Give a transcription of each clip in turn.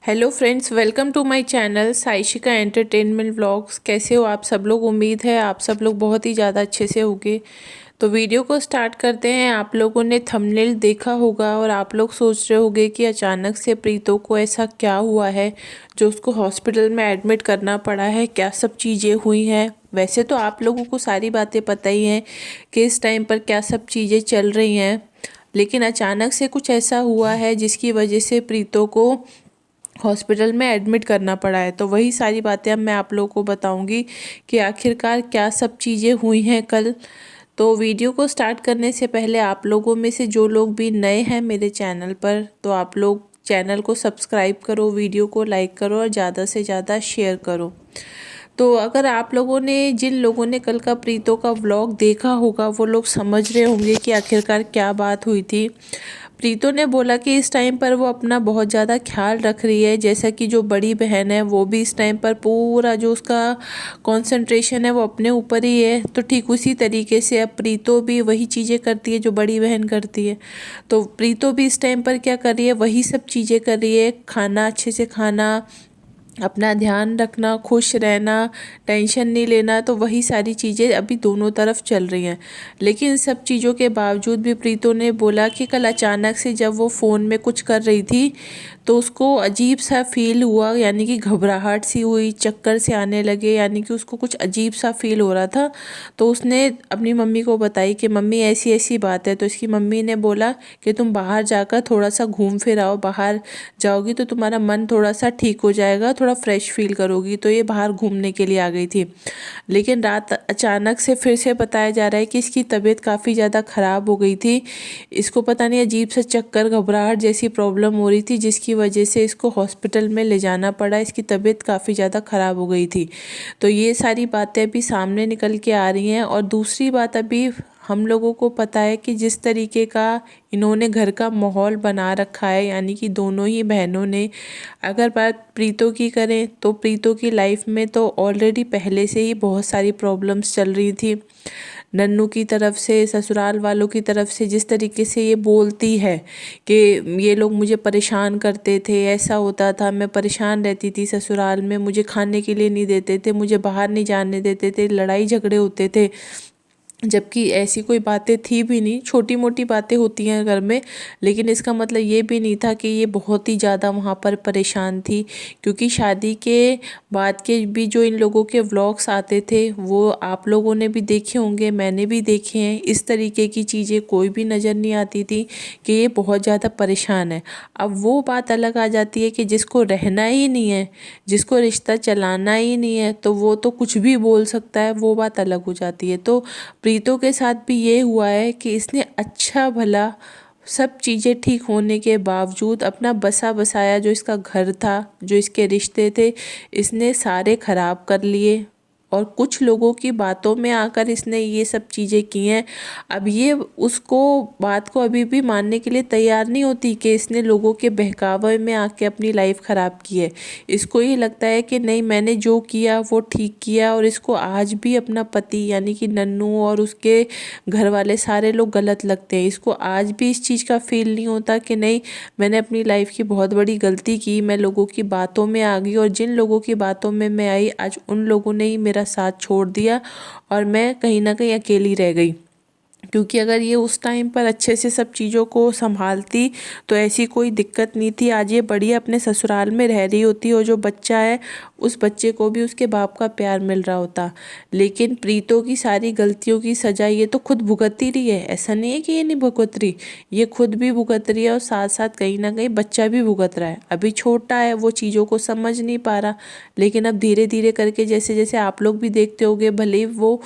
Hello friends, welcome to my channel Saishika entertainment vlogs. कैसे हो आप सब लोग? उम्मीद है आप सब लोग बहुत ही ज़्यादा अच्छे से होंगे। तो वीडियो को स्टार्ट करते हैं। आप लोगों ने थंबनेल देखा होगा और आप लोग सोच रहे होंगे कि अचानक से प्रीतो को ऐसा क्या हुआ है जो उसको हॉस्पिटल में एडमिट करना पड़ा है, क्या सब चीज़ें हुई हैं। वैसे तो आप लोगों को सारी बातें पता ही हैं कि इस टाइम पर क्या सब चीज़ें चल रही हैं, लेकिन अचानक से कुछ ऐसा हुआ है जिसकी वजह से प्रीतो को हॉस्पिटल में एडमिट करना पड़ा है। तो वही सारी बातें अब मैं आप लोगों को बताऊंगी कि आखिरकार क्या सब चीज़ें हुई हैं कल। तो वीडियो को स्टार्ट करने से पहले आप लोगों में से जो लोग भी नए हैं मेरे चैनल पर, तो आप लोग चैनल को सब्सक्राइब करो, वीडियो को लाइक करो और ज़्यादा से ज़्यादा शेयर करो। तो अगर आप लोगों ने, जिन लोगों ने कल का प्रीतो का व्लॉग देखा होगा, वो लोग समझ रहे होंगे कि आखिरकार क्या बात हुई थी। प्रीतो ने बोला कि इस टाइम पर वो अपना बहुत ज़्यादा ख्याल रख रही है, जैसा कि जो बड़ी बहन है वो भी इस टाइम पर पूरा जो उसका कंसंट्रेशन है वो अपने ऊपर ही है। तो ठीक उसी तरीके से अब प्रीतो भी वही चीज़ें करती है जो बड़ी बहन करती है। तो प्रीतो भी इस टाइम पर क्या कर रही है, वही सब चीज़ें कर रही है। खाना अच्छे से खाना, अपना ध्यान रखना, खुश रहना, टेंशन नहीं लेना, तो वही सारी चीज़ें अभी दोनों तरफ चल रही हैं। लेकिन इन सब चीज़ों के बावजूद भी प्रीतो ने बोला कि कल अचानक से जब वो फ़ोन में कुछ कर रही थी तो उसको अजीब सा फील हुआ, यानी कि घबराहट सी हुई, चक्कर से आने लगे, यानी कि उसको कुछ अजीब सा फील हो रहा था। तो उसने अपनी मम्मी को बताई कि मम्मी ऐसी ऐसी बात है। तो इसकी मम्मी ने बोला कि तुम बाहर जाकर थोड़ा सा घूम फिर आओ, बाहर जाओगी तो तुम्हारा मन थोड़ा सा ठीक हो जाएगा, थोड़ा फ्रेश फील करोगी। तो ये बाहर घूमने के लिए आ गई थी। लेकिन रात अचानक से फिर से बताया जा रहा है कि इसकी तबीयत काफ़ी ज़्यादा ख़राब हो गई थी। इसको पता नहीं अजीब सा चक्कर, घबराहट जैसी प्रॉब्लम हो रही थी, जिसकी वजह से इसको हॉस्पिटल में ले जाना पड़ा। इसकी तबीयत काफ़ी ज़्यादा ख़राब हो गई थी। तो ये सारी बातें अभी सामने निकल के आ रही हैं। और दूसरी बात, अभी हम लोगों को पता है कि जिस तरीके का इन्होंने घर का माहौल बना रखा है, यानी कि दोनों ही बहनों ने, अगर बात प्रीतो की करें तो प्रीतो की लाइफ में तो ऑलरेडी पहले से ही बहुत सारी प्रॉब्लम्स चल रही थी। नन्नू की तरफ से, ससुराल वालों की तरफ से जिस तरीके से ये बोलती है कि ये लोग मुझे परेशान करते थे, ऐसा होता था, मैं परेशान रहती थी ससुराल में, मुझे खाने के लिए नहीं देते थे, मुझे बाहर नहीं जाने देते थे, लड़ाई झगड़े होते थे। जबकि ऐसी कोई बातें थी भी नहीं, छोटी मोटी बातें होती हैं घर में, लेकिन इसका मतलब ये भी नहीं था कि ये बहुत ही ज़्यादा वहाँ पर परेशान थी। क्योंकि शादी के बाद के भी जो इन लोगों के व्लॉग्स आते थे वो आप लोगों ने भी देखे होंगे, मैंने भी देखे हैं। इस तरीके की चीज़ें कोई भी नज़र नहीं आती थी कि ये बहुत ज़्यादा परेशान है। अब वो बात अलग आ जाती है कि जिसको रहना ही नहीं है, जिसको रिश्ता चलाना ही नहीं है, तो वो तो कुछ भी बोल सकता है, वो बात अलग हो जाती है। तो प्रीतो के साथ भी ये हुआ है कि इसने अच्छा भला सब चीज़ें ठीक होने के बावजूद अपना बसा बसाया जो इसका घर था, जो इसके रिश्ते थे, इसने सारे खराब कर लिए। और कुछ लोगों की बातों में आकर इसने ये सब चीज़ें की हैं। अब ये उसको बात को अभी भी मानने के लिए तैयार नहीं होती कि इसने लोगों के बहकावे में आके अपनी लाइफ ख़राब की है। इसको ये लगता है कि नहीं, मैंने जो किया वो ठीक किया। और इसको आज भी अपना पति यानी कि नन्नू और उसके घर वाले सारे लोग गलत लगते हैं। इसको आज भी इस चीज़ का फील नहीं होता कि नहीं, मैंने अपनी लाइफ की बहुत बड़ी गलती की, मैं लोगों की बातों में आ गई, और जिन लोगों की बातों में मैं आई आज उन लोगों ने ही मेरा साथ छोड़ दिया और मैं कहीं ना कहीं अकेली रह गई। क्योंकि अगर ये उस टाइम पर अच्छे से सब चीज़ों को संभालती तो ऐसी कोई दिक्कत नहीं थी। आज ये बढ़िया अपने ससुराल में रह रही होती और जो बच्चा है उस बच्चे को भी उसके बाप का प्यार मिल रहा होता। लेकिन प्रीतो की सारी गलतियों की सजा ये तो खुद भुगत ही रही है। ऐसा नहीं है कि ये नहीं भुगत रही, ये खुद भी भुगत रही है और साथ साथ कहीं ना कहीं बच्चा भी भुगत रहा है। अभी छोटा है, वो चीज़ों को समझ नहीं पा रहा, लेकिन अब धीरे धीरे करके, जैसे जैसे आप लोग भी देखते होगे, भले ही वो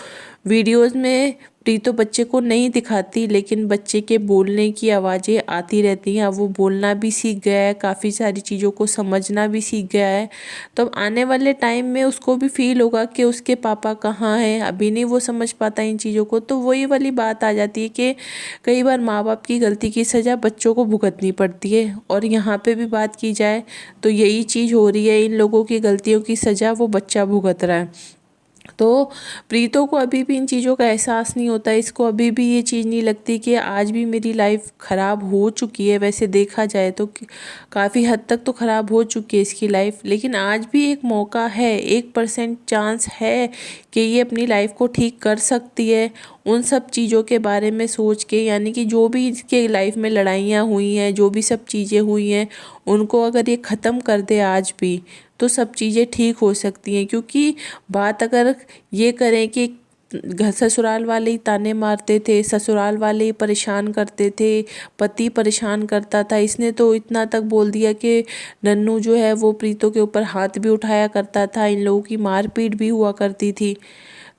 वीडियोज़ में प्रीतो बच्चे को नहीं दिखाती, लेकिन बच्चे के बोलने की आवाज़ें आती रहती हैं। अब वो बोलना भी सीख गया है, काफ़ी सारी चीज़ों को समझना भी सीख गया है। तो अब आने वाले टाइम में उसको भी फील होगा कि उसके पापा कहाँ हैं। अभी नहीं वो समझ पाता इन चीज़ों को। तो वही वाली बात आ जाती है कि कई बार माँ बाप की गलती की सज़ा बच्चों को भुगतनी पड़ती है। और यहाँ पे भी बात की जाए तो यही चीज़ हो रही है, इन लोगों की गलतियों की सज़ा वो बच्चा भुगत रहा है। तो प्रीतो को अभी भी इन चीज़ों का एहसास नहीं होता, इसको अभी भी ये चीज़ नहीं लगती कि आज भी मेरी लाइफ ख़राब हो चुकी है। वैसे देखा जाए तो काफ़ी हद तक तो ख़राब हो चुकी है इसकी लाइफ, लेकिन आज भी एक मौका है, 1% चांस है कि ये अपनी लाइफ को ठीक कर सकती है। उन सब चीज़ों के बारे में सोच के, यानी कि जो भी इसके लाइफ में लड़ाइयाँ हुई हैं, जो भी सब चीज़ें हुई हैं, उनको अगर ये ख़त्म कर दे आज भी, तो सब चीज़ें ठीक हो सकती हैं। क्योंकि बात अगर ये करें कि घर ससुराल वाले ही ताने मारते थे, ससुराल वाले ही परेशान करते थे, पति परेशान करता था, इसने तो इतना तक बोल दिया कि नन्नू जो है वो प्रीतो के ऊपर हाथ भी उठाया करता था, इन लोगों की मारपीट भी हुआ करती थी।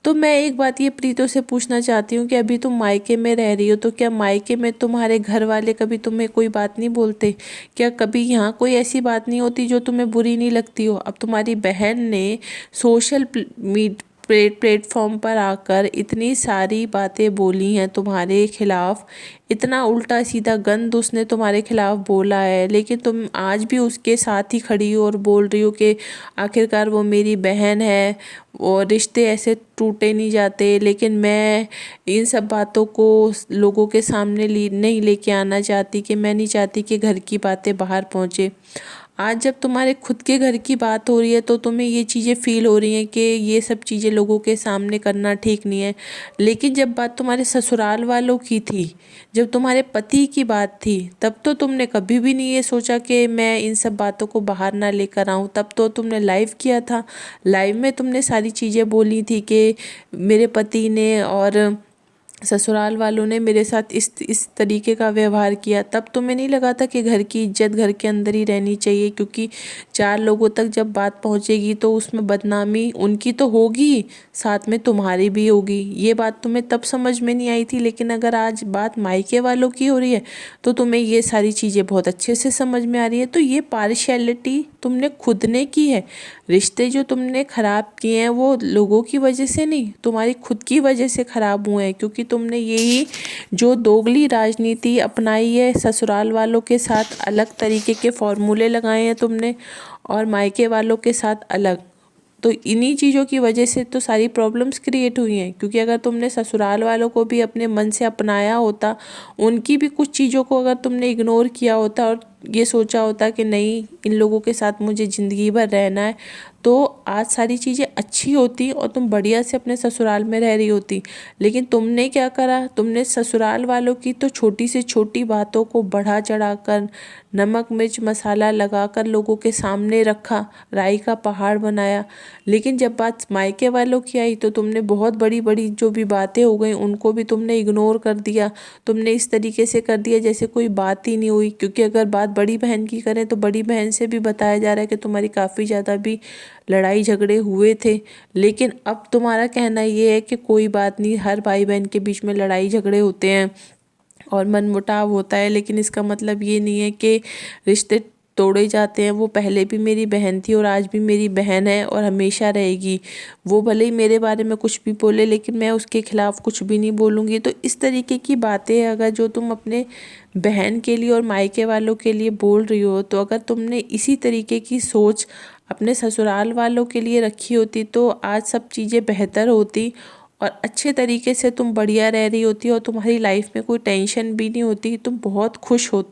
तो मैं एक बात ये प्रीतो से पूछना चाहती हूँ कि अभी तुम मायके में रह रही हो, तो क्या मायके में तुम्हारे घर वाले कभी तुम्हें कोई बात नहीं बोलते? क्या कभी यहाँ कोई ऐसी बात नहीं होती जो तुम्हें बुरी नहीं लगती हो? अब तुम्हारी बहन ने सोशल प्लेटफॉर्म पर आकर इतनी सारी बातें बोली हैं तुम्हारे खिलाफ, इतना उल्टा सीधा गंद उसने तुम्हारे खिलाफ बोला है, लेकिन तुम आज भी उसके साथ ही खड़ी हो और बोल रही हो कि आखिरकार वो मेरी बहन है और रिश्ते ऐसे टूटे नहीं जाते। लेकिन मैं इन सब बातों को लोगों के सामने नहीं लेके आना चाहती, कि मैं नहीं चाहती कि घर की बातें बाहर पहुँचे। आज जब तुम्हारे खुद के घर की बात हो रही है तो तुम्हें ये चीज़ें फील हो रही हैं कि ये सब चीज़ें लोगों के सामने करना ठीक नहीं है। लेकिन जब बात तुम्हारे ससुराल वालों की थी, जब तुम्हारे पति की बात थी, तब तो तुमने कभी भी नहीं ये सोचा कि मैं इन सब बातों को बाहर ना लेकर आऊँ। तब तो तुमने लाइव किया था, लाइव में तुमने सारी चीज़ें बोली थी कि मेरे पति ने और ससुराल वालों ने मेरे साथ इस तरीके का व्यवहार किया। तब तुम्हें नहीं लगा था कि घर की इज्जत घर के अंदर ही रहनी चाहिए, क्योंकि 4 लोगों तक जब बात पहुंचेगी तो उसमें बदनामी उनकी तो होगी, साथ में तुम्हारी भी होगी। ये बात तुम्हें तब समझ में नहीं आई थी, लेकिन अगर आज बात मायके वालों की हो रही है तो तुम्हें ये सारी चीज़ें बहुत अच्छे से समझ में आ रही है। तो ये पार्शियलिटी तुमने खुद ने की है। रिश्ते जो तुमने ख़राब किए हैं वो लोगों की वजह से नहीं, तुम्हारी खुद की वजह से ख़राब हुए हैं, क्योंकि तुमने यही जो दोगली राजनीति अपनाई है, ससुराल वालों के साथ अलग तरीके के फॉर्मूले लगाए हैं तुमने और मायके वालों के साथ अलग। तो इन्हीं चीज़ों की वजह से तो सारी प्रॉब्लम्स क्रिएट हुई हैं। क्योंकि अगर तुमने ससुराल वालों को भी अपने मन से अपनाया होता, उनकी भी कुछ चीज़ों को अगर तुमने इग्नोर किया होता और ये सोचा होता कि नहीं इन लोगों के साथ मुझे ज़िंदगी भर रहना है, तो आज सारी चीज़ें अच्छी होती और तुम बढ़िया से अपने ससुराल में रह रही होती। लेकिन तुमने क्या करा, तुमने ससुराल वालों की तो छोटी से छोटी बातों को बढ़ा चढ़ाकर, नमक मिर्च मसाला लगाकर लोगों के सामने रखा, राई का पहाड़ बनाया। लेकिन जब बात मायके वालों की आई तो तुमने बहुत बड़ी बड़ी जो भी बातें हो गई उनको भी तुमने इग्नोर कर दिया। तुमने इस तरीके से कर दिया जैसे कोई बात ही नहीं हुई। क्योंकि अगर बात बड़ी बहन की करें तो बड़ी बहन से भी बताया जा रहा है कि तुम्हारी काफ़ी ज़्यादा भी लड़ाई झगड़े हुए थे। लेकिन अब तुम्हारा कहना ये है कि कोई बात नहीं, हर भाई बहन के बीच में लड़ाई झगड़े होते हैं और मनमुटाव होता है, लेकिन इसका मतलब ये नहीं है कि रिश्ते तोड़े जाते हैं। वो पहले भी मेरी बहन थी और आज भी मेरी बहन है और हमेशा रहेगी। वो भले ही मेरे बारे में कुछ भी बोले, लेकिन मैं उसके खिलाफ कुछ भी नहीं बोलूँगी। तो इस तरीके की बातें अगर जो तुम अपने बहन के लिए और मायके वालों के लिए बोल रही हो, तो अगर तुमने इसी तरीके की सोच अपने ससुराल वालों के लिए रखी होती तो आज सब चीज़ें बेहतर होती और अच्छे तरीके से तुम बढ़िया रह रही होती और तुम्हारी लाइफ में कोई टेंशन भी नहीं होती, तुम बहुत खुश होती।